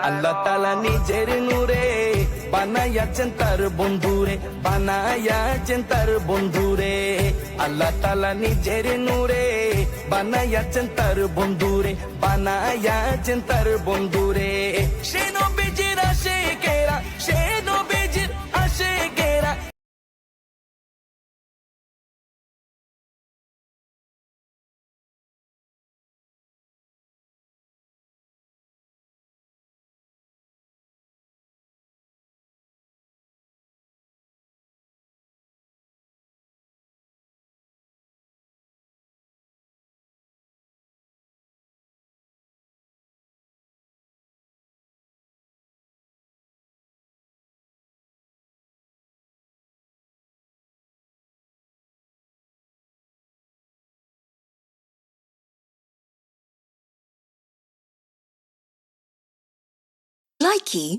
আল্লাহ তাআলা নিজের নূরে বানাইয়াছেন তার বন্ধুরে, বানাইয়াছেন তার বন্ধুরে। আল্লাহ তাআলা নিজের নূরে বানাইয়াছেন তার বন্ধুরে, বানাইয়াছেন তার বন্ধুরে। সে নবীজির আশিকেরা, সে নবীজির আশিকেরা। Likey